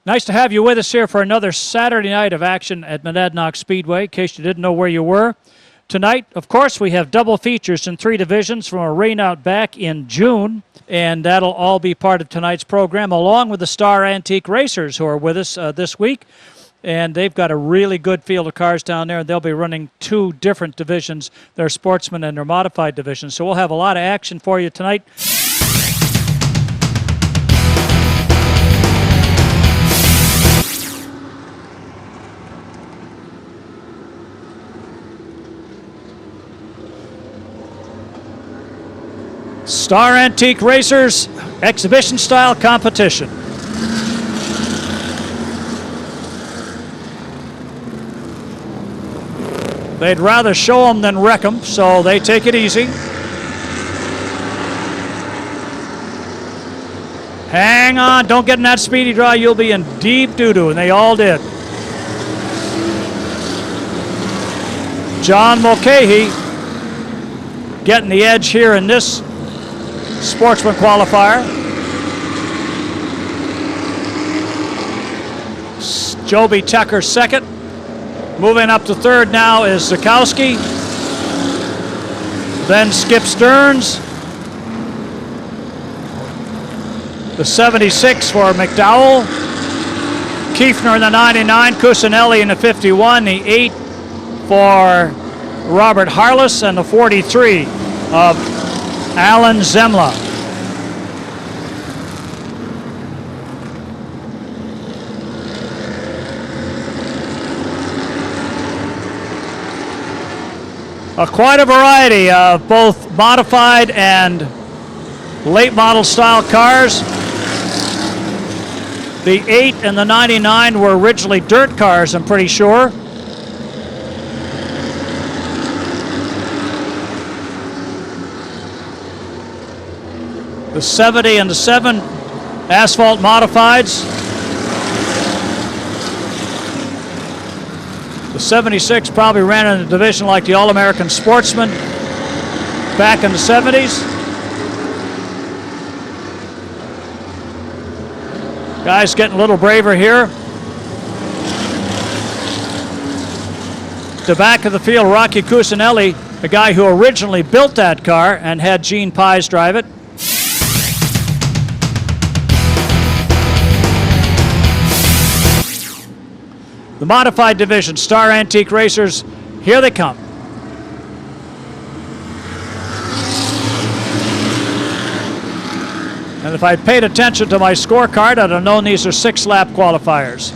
Nice to have you with us here for another Saturday night of action at Monadnock Speedway, in case you didn't know where you were. Tonight, of course, we have double features in 3 divisions from a rain out back in June, and that'll all be part of tonight's program, along with the Star Antique Racers who are with us this week. And they've got a really good field of cars down there, and they'll be running 2 different divisions, their sportsman and their modified division. So we'll have a lot of action for you tonight. Star Antique Racers exhibition-style competition. They'd rather show them than wreck them, so they take it easy. Hang on, don't get in that speedy draw. You'll be in deep doo-doo, and they all did. John Mulcahy getting the edge here in this sportsman qualifier. Joby Tucker second. Moving up to third now is Zukowski. Then Skip Stearns. The 76 for McDowell. Kiefner in the 99. Cusinelli in the 51. The 8 for Robert Harless. And the 43 of Alan Zemla. Quite a variety of both modified and late model style cars. The 8 and the 99 were originally dirt cars, I'm pretty sure. The 70 and the 7 asphalt modifieds. The 76 probably ran in a division like the All-American Sportsman back in the 70s. Guys getting a little braver here. The back of the field, Rocky Cusinelli, the guy who originally built that car and had Gene Pies drive it. The modified division, Star Antique Racers, here they come. And if I'd paid attention to my scorecard, I'd have known these are 6-lap qualifiers.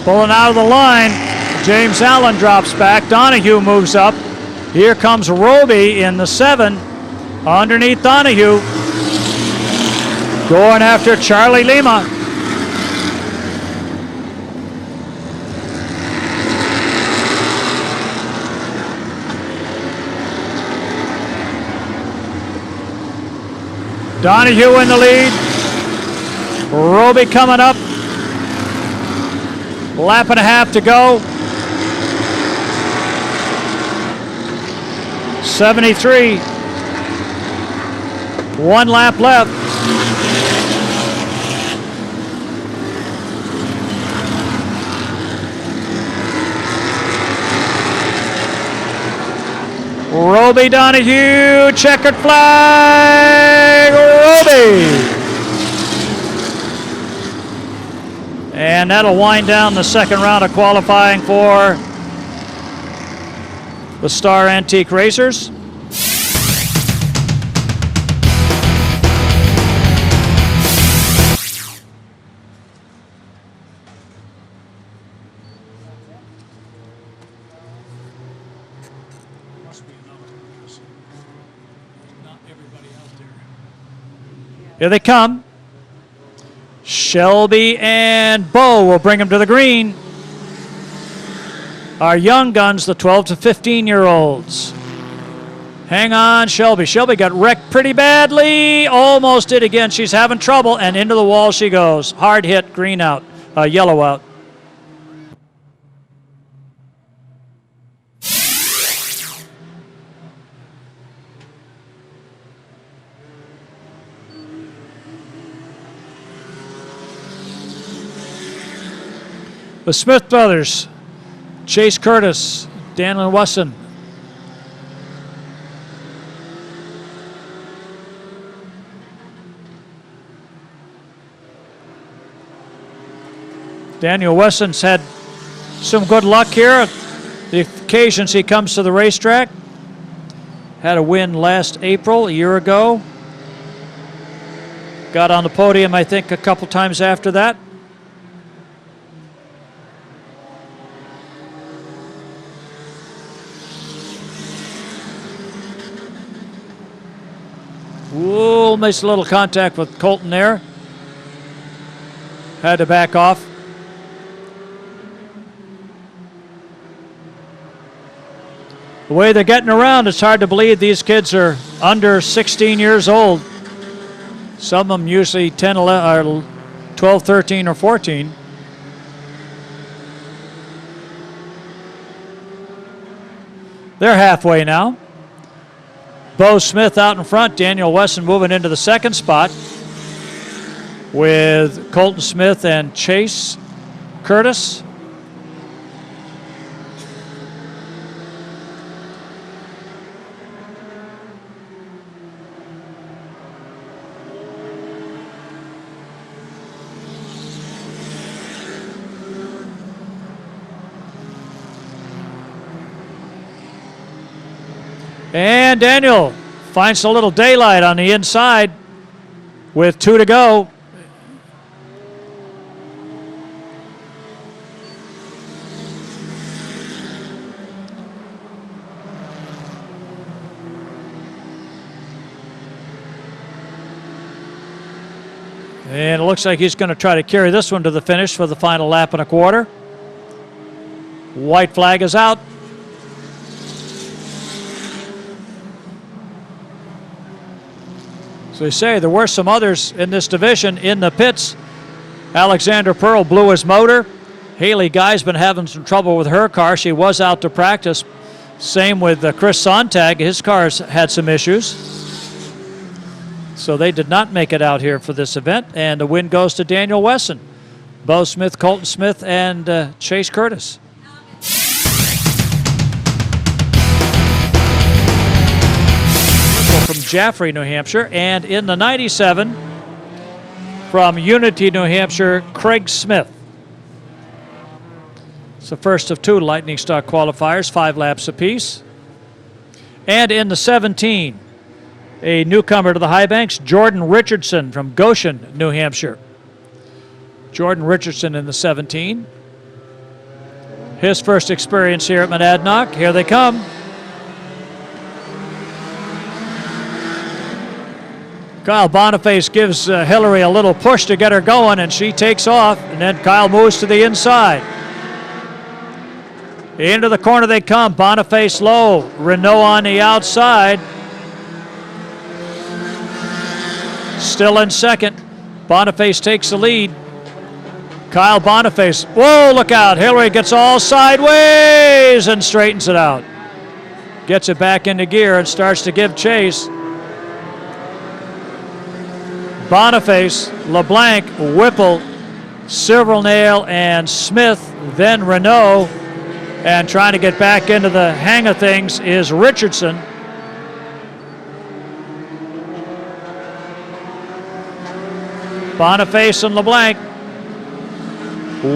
Pulling out of the line, James Allen drops back. Donahue moves up. Here comes Roby in the 7 underneath Donahue. Going after Charlie Lima. Donahue in the lead. Roby coming up. Lap and a half to go. 73. 1 lap left. Roby Donahue, checkered flag, Roby. And that'll wind down the second round of qualifying for the Star Antique Racers. Here they come. Shelby and Bo will bring him to the green. Our young guns, the 12 to 15-year-olds. Hang on, Shelby. Shelby got wrecked pretty badly. Almost did again. She's having trouble, and into the wall she goes. Hard hit, green out, yellow out. The Smith brothers, Chase Curtis, Daniel Wesson. Daniel Wesson's had some good luck here. The occasions he comes to the racetrack. Had a win last April, a year ago. Got on the podium, I think, a couple times after that. Ooh, makes a little contact with Colton there. Had to back off. The way they're getting around, it's hard to believe these kids are under 16 years old. Some of them usually 10, 11, or 12, 13, or 14. They're halfway now. Bo Smith out in front, Daniel Wesson moving into the second spot with Colton Smith and Chase Curtis. And Daniel finds a little daylight on the inside with 2 to go. And it looks like he's going to try to carry this one to the finish for the final lap and a quarter. White flag is out. So they say there were some others in this division in the pits. Alexander Pearl blew his motor. Haley Guy's been having some trouble with her car. She was out to practice. Same with Chris Sontag. His car's had some issues. So they did not make it out here for this event. And the win goes to Daniel Wesson, Bo Smith, Colton Smith, and Chase Curtis. From Jaffrey, New Hampshire, and in the 97 from Unity, New Hampshire, Craig Smith. It's the first of 2 Lightning Stock qualifiers, 5 laps apiece. And in the 17, a newcomer to the High Banks, Jordan Richardson from Goshen, New Hampshire. Jordan Richardson in the 17. His first experience here at Monadnock. Here they come. Kyle Boniface gives Hillary a little push to get her going, and she takes off, and then Kyle moves to the inside. Into the corner they come. Boniface low. Renault on the outside. Still in second. Boniface takes the lead. Kyle Boniface. Whoa, look out. Hillary gets all sideways and straightens it out. Gets it back into gear and starts to give chase. Boniface, LeBlanc, Whipple, Silvernail, and Smith, then Renault. And trying to get back into the hang of things is Richardson. Boniface and LeBlanc.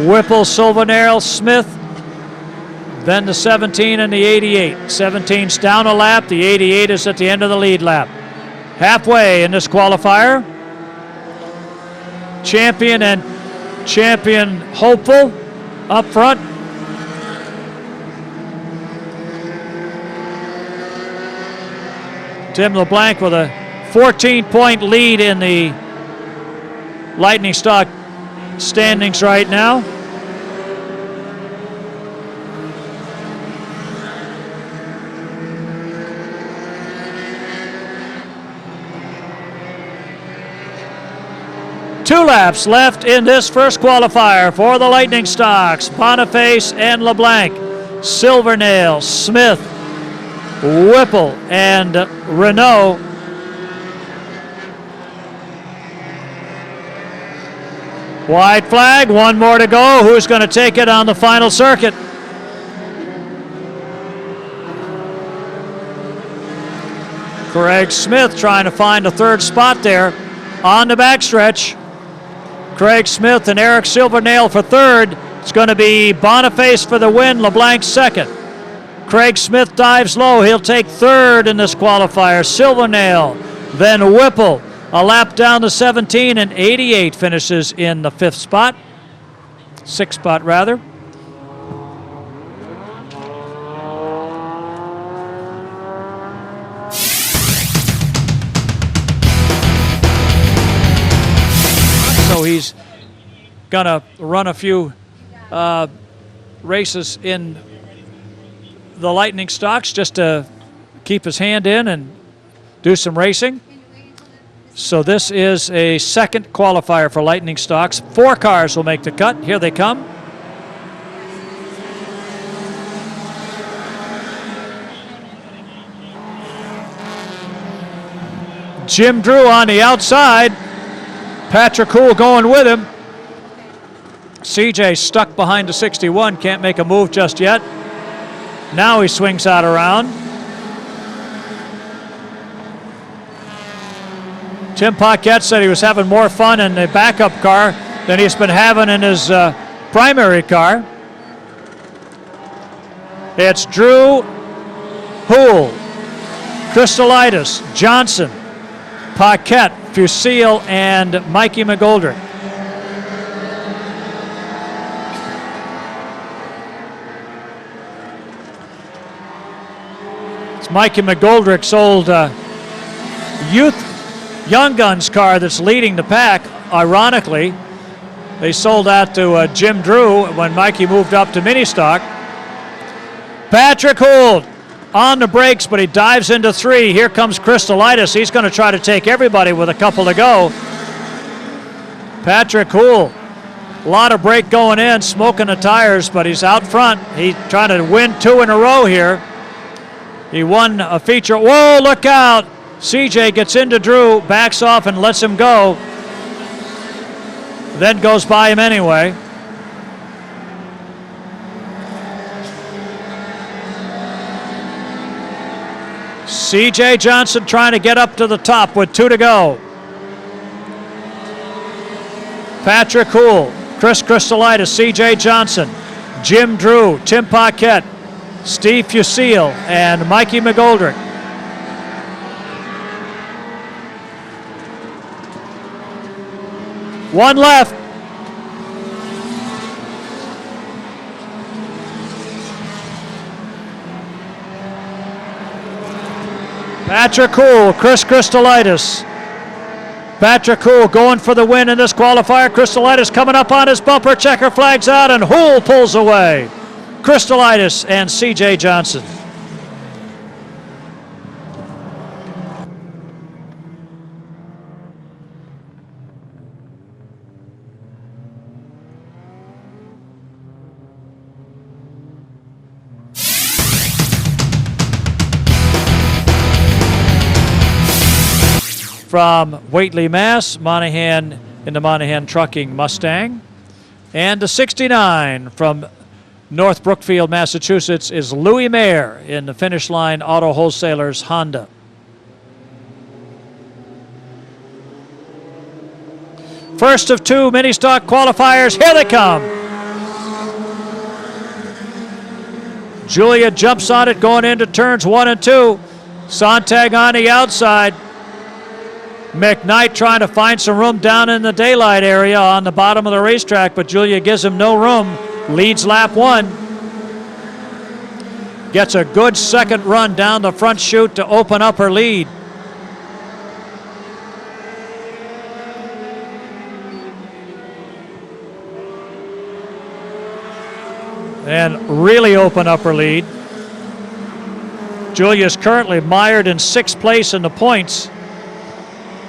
Whipple, Silvernail, Smith. Then the 17 and the 88. 17's down a lap. The 88 is at the end of the lead lap. Halfway in this qualifier. Champion and champion hopeful up front. Tim LeBlanc with a 14-point lead in the Lightning Stock standings right now. Two laps left in this first qualifier for the Lightning Stocks. Boniface and LeBlanc, Silvernail, Smith, Whipple, and Renault. White flag, one more to go. Who's going to take it on the final circuit? Craig Smith trying to find a third spot there on the backstretch. Craig Smith and Eric Silvernail for third. It's going to be Boniface for the win, LeBlanc second. Craig Smith dives low. He'll take third in this qualifier. Silvernail, then Whipple. A lap down to 17, and 88 finishes in the fifth spot. Sixth spot, rather. So he's going to run a few races in the Lightning Stocks just to keep his hand in and do some racing. So this is a second qualifier for Lightning Stocks. 4 cars will make the cut. Here they come. Jim Drew on the outside. Patrick Houle going with him. CJ stuck behind the 61, can't make a move just yet. Now he swings out around. Tim Paquette said he was having more fun in the backup car than he's been having in his primary car. It's Drew, Houle, Crystalitis, Johnson, Paquette, Fusil, and Mikey McGoldrick. It's Mikey McGoldrick's old Young Guns car that's leading the pack. Ironically, they sold that to Jim Drew when Mikey moved up to mini stock. Patrick Houle on the brakes, but he dives into 3. Here comes Crystalitis. He's going to try to take everybody with a couple to go. Patrick Houle, a lot of brake going in, smoking the tires, but he's out front. He's trying to win 2 in a row here. He won a feature. Whoa, look out. CJ gets into Drew, backs off and lets him go. Then goes by him anyway. CJ Johnson trying to get up to the top with 2 to go. Patrick Houle, Chris Crystalitis, CJ Johnson, Jim Drew, Tim Paquette, Steve Fusil, and Mikey McGoldrick. One left. Patrick Houle, Chris Crystalitis. Patrick Houle going for the win in this qualifier. Crystalitis coming up on his bumper. Checker flags out and Houle pulls away. Crystalitis and CJ Johnson. From Whately, Mass, Monahan in the Monahan Trucking Mustang. And the 69 from North Brookfield, Massachusetts is Louis Mayer in the Finish Line Auto Wholesalers Honda. First of 2 mini stock qualifiers, here they come. Julia jumps on it going into turns 1 and 2. Sontag on the outside. McKnight trying to find some room down in the daylight area on the bottom of the racetrack, but Julia gives him no room. Leads lap 1. Gets a good second run down the front chute to open up her lead. and really open up her lead. Julia's currently mired in 6th place in the points.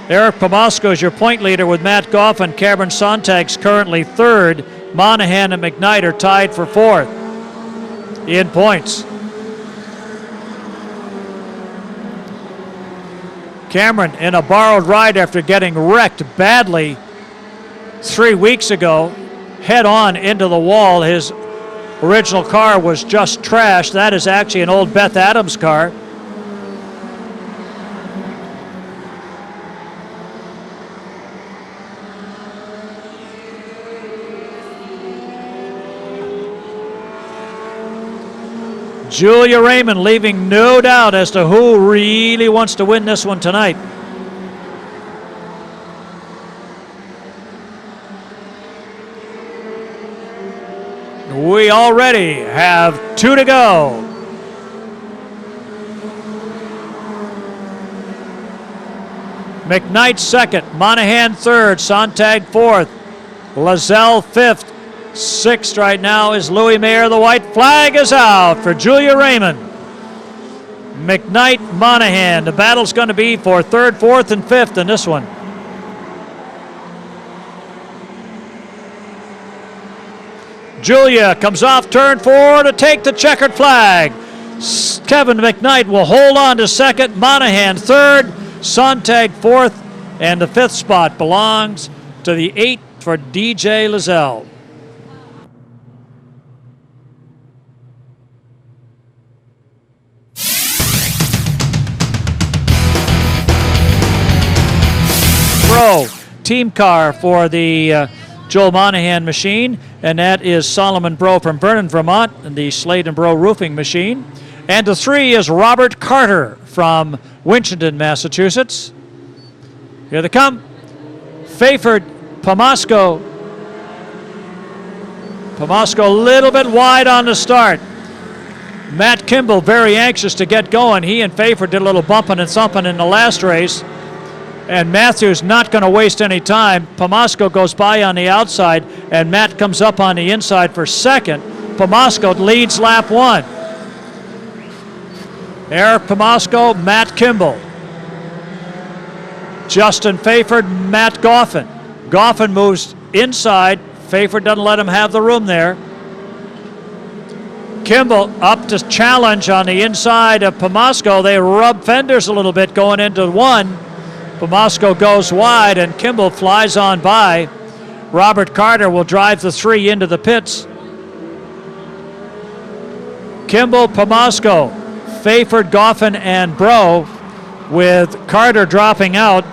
Eric Pomasco is your point leader with Matt Goffin. Cameron Sontag's currently 3rd. Monahan and McKnight are tied for 4th in points. Cameron in a borrowed ride after getting wrecked badly 3 weeks ago, head on into the wall. His original car was just trashed. That is actually an old Beth Adams car. Julia Raymond leaving no doubt as to who really wants to win this one tonight. We already have 2 to go. McKnight 2nd, Monahan 3rd, Sontag 4th, Lazelle 5th. 6th right now is Louis Mayer. The white flag is out for Julia Raymond. McKnight, Monahan. The battle's going to be for 3rd, 4th, and 5th in this one. Julia comes off turn 4 to take the checkered flag. Kevin McKnight will hold on to 2nd, Monahan 3rd, Sontag 4th, and the 5th spot belongs to the 8 for DJ Lazelle. Team car for the Joel Monahan machine, and that is Solomon Bro from Vernon, Vermont, and the Slade and Bro roofing machine. And the 3 is Robert Carter from Winchendon, Massachusetts. Here they come. Fayford, Pomasco. Pomasco a little bit wide on the start. Matt Kimball very anxious to get going. He and Fayford did a little bumping and thumping in the last race. And Matthews not going to waste any time. Pomasco goes by on the outside, and Matt comes up on the inside for 2nd. Pomasco leads lap 1. Eric Pomasco, Matt Kimball. Justin Fayford, Matt Goffin. Goffin moves inside. Fayford doesn't let him have the room there. Kimball up to challenge on the inside of Pomasco. They rub fenders a little bit going into 1. Pomasco goes wide, and Kimball flies on by. Robert Carter will drive the 3 into the pits. Kimball, Pomasco, Fayford, Goffin, and Bro, with Carter dropping out.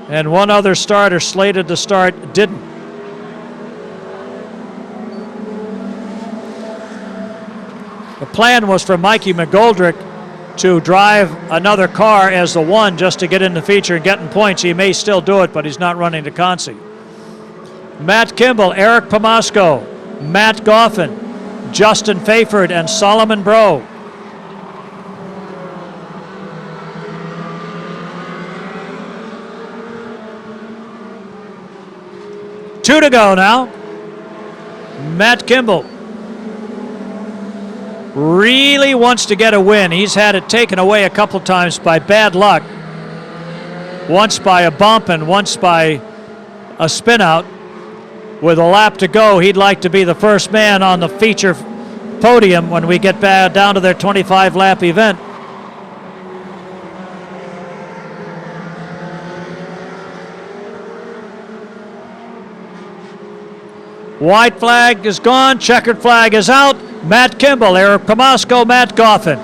And one other starter slated to start didn't. The plan was for Mikey McGoldrick to drive another car as the 1 just to get in the feature and get in points. He may still do it, but he's not running to Concy. Matt Kimball, Eric Pomasco, Matt Goffin, Justin Fayford, and Solomon Bro. Two to go now. Matt Kimball really wants to get a win. He's had it taken away a couple times by bad luck. Once by a bump and once by a spin out. With a lap to go, he'd like to be the first man on the feature podium when we get back down to their 25-lap event. White flag is gone, checkered flag is out. Matt Kimball, Eric Pomasco, Matt Goffin,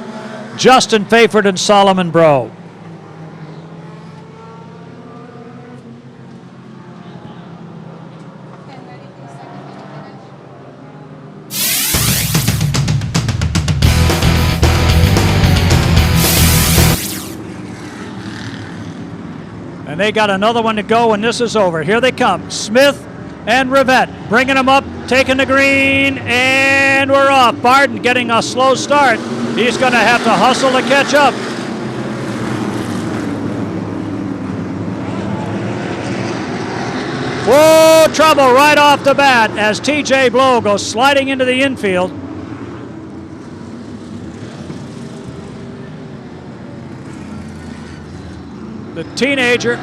Justin Fayford, and Solomon Bro. And they got another one to go when this is over. Here they come, Smith and Rivette, bringing them up, taking the green, and we're off. Barden getting a slow start. He's going to have to hustle to catch up. Whoa! no trouble right off the bat as TJ Blow goes sliding into the infield. The teenager,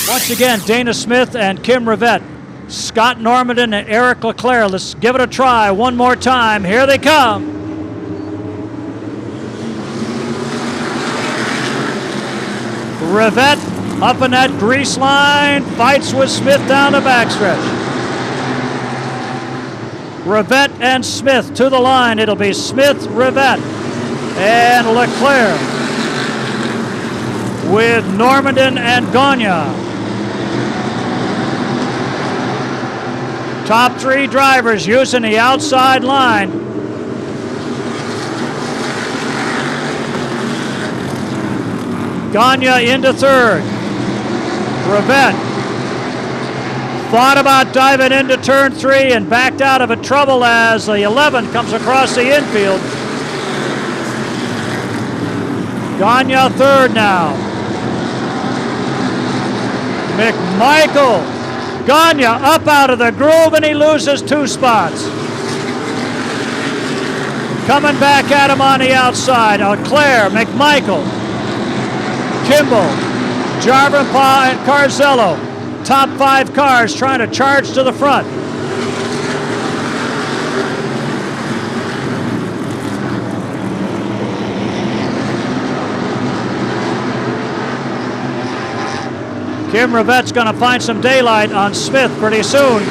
once again, Dana Smith and Kim Rivette. Scott Normandin and Eric LeClaire. Let's give it a try one more time. Here they come. Rivette up in that grease line, fights with Smith down the backstretch. Rivette and Smith to the line. It'll be Smith, Rivette, and LeClaire with Normandin and Gagne. Top three drivers using the outside line. Gagne into third. Rivette thought about diving into turn 3 and backed out of a trouble as the 11 comes across the infield. Gagne third now. McMichael. Gagne up out of the groove and he loses 2 spots. Coming back at him on the outside. Claire, McMichael, Kimball, Jarvenpaugh, and Carzello. Top 5 cars trying to charge to the front. Kim Rivette's going to find some daylight on Smith pretty soon.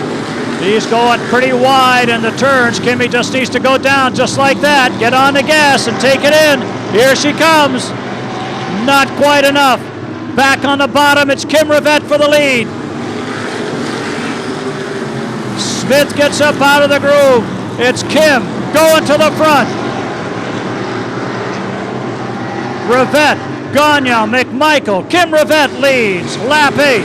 He's going pretty wide in the turns. Kimmy just needs to go down just like that. Get on the gas and take it in. Here she comes. Not quite enough. Back on the bottom, it's Kim Rivette for the lead. Smith gets up out of the groove. It's Kim going to the front. Rivette, Gagne, McMichael, Kim Rivette leads, lap 8.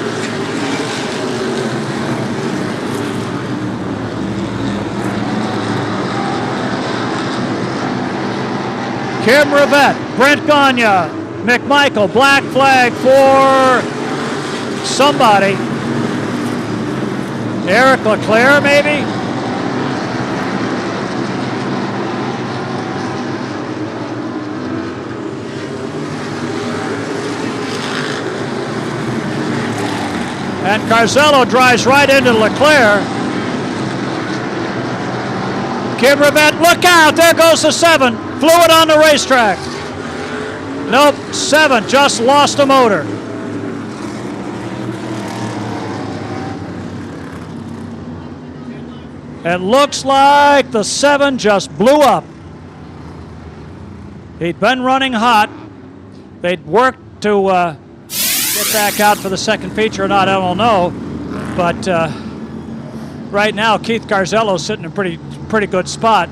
Kim Rivette, Brent Gagne, McMichael, black flag for somebody. Eric LeClaire, maybe? And Carzello drives right into Leclerc. Kim Rivette, look out, there goes the 7. Fluid on the racetrack. Nope, 7 just lost a motor. It looks like the 7 just blew up. He'd been running hot. They'd worked to get back out for the second feature or not, I don't know. But right now, Keith Carzello's sitting in a pretty good spot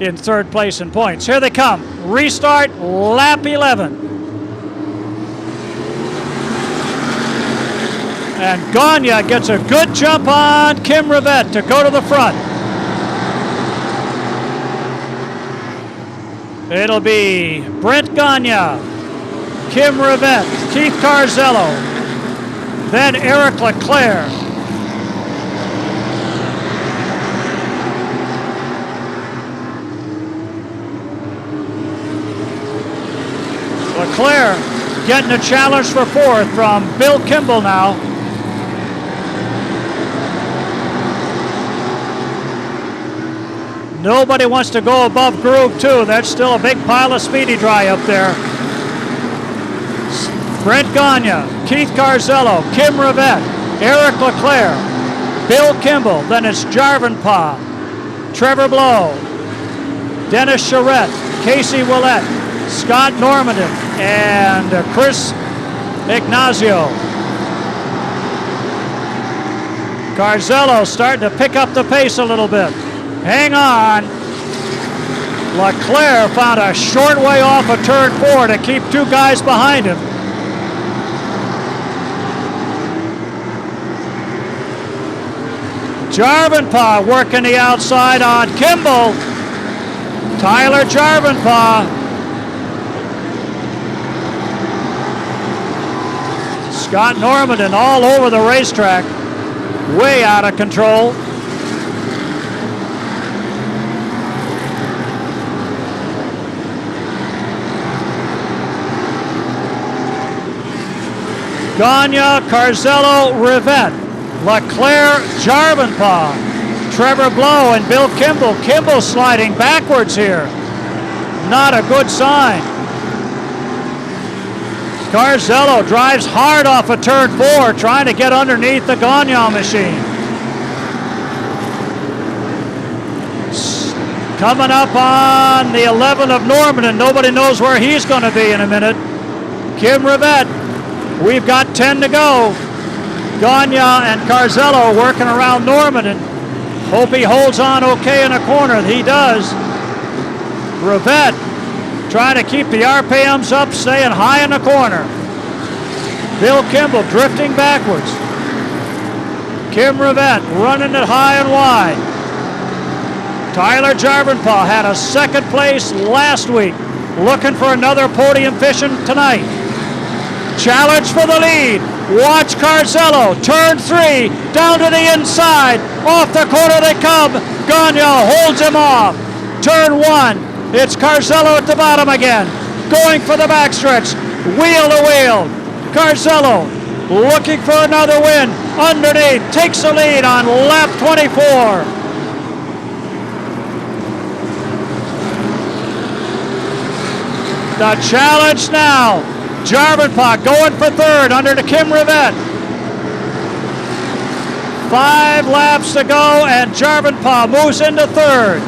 in third place in points. Here they come. Restart, lap 11. And Gagne gets a good jump on Kim Rivette to go to the front. It'll be Brent Gagne, Kim Rivette, Keith Carzello, then Eric LeClaire. LeClaire getting a challenge for 4th from Bill Kimball now. Nobody wants to go above Groove 2. That's still a big pile of speedy dry up there. Brent Gagne, Keith Carzello, Kim Rivette, Eric LeClaire, Bill Kimball, then it's Jarvenpaugh, Trevor Blow, Dennis Charette, Casey Willett, Scott Normandin, and Chris Ignazio. Carzello starting to pick up the pace a little bit. Hang on. LeClaire found a short way off of turn 4 to keep 2 guys behind him. Jarvenpaugh working the outside on Kimball. Tyler Jarvenpaugh. Scott Normanton all over the racetrack, way out of control. Gagne, Carzello, Rivette, Leclerc, Jarvenpaugh, Trevor Blow, and Bill Kimball. Kimball sliding backwards here. Not a good sign. Carzello drives hard off of turn 4, trying to get underneath the Gagne machine. Coming up on the 11 of Norman, and nobody knows where he's going to be in a minute. Kim Rivette, we've got 10 to go. Gagne and Carzello working around Norman, and hope he holds on okay in a corner. He does. Rivette trying to keep the RPMs up, staying high in the corner. Bill Kimball drifting backwards. Kim Rivette running it high and wide. Tyler Jarvenpaugh had a second place last week, looking for another podium fishing tonight. Challenge for the lead. Watch Carzello, turn 3, down to the inside. Off the corner they come. Gagne holds him off. Turn 1. It's Carzello at the bottom again, going for the backstretch, wheel to wheel. Carzello looking for another win. Underneath, takes the lead on lap 24. The challenge now. Jarvenpaugh going for third under to Kim Rivette. 5 laps to go, and Jarvenpaugh moves into third.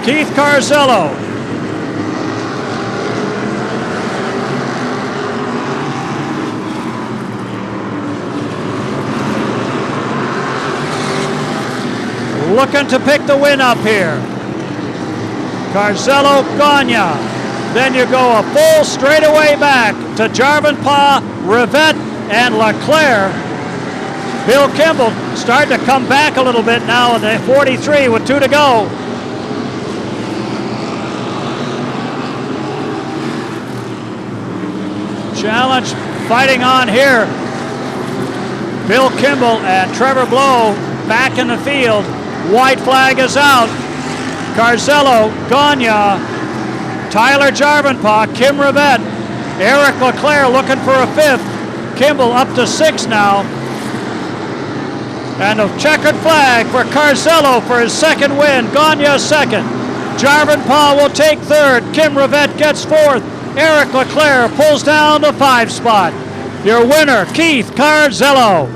Keith Carzello. Looking to pick the win up here. Carzello, Gagne. Then you go a full straightaway back to Jarvenpaugh, Rivette, and Leclerc. Bill Kimball starting to come back a little bit now in the 43 with 2 to go. Challenge fighting on here. Bill Kimball and Trevor Blow back in the field. White flag is out. Carzello, Gagne, Tyler Jarvenpaugh, Kim Rivette, Eric Leclerc looking for a 5th. Kimball up to 6 now. And a checkered flag for Carzello for his second win. Gagne second. Jarvenpaugh will take third. Kim Rivette gets 4th. Eric Leclerc pulls down the 5 spot. Your winner, Keith Carzello.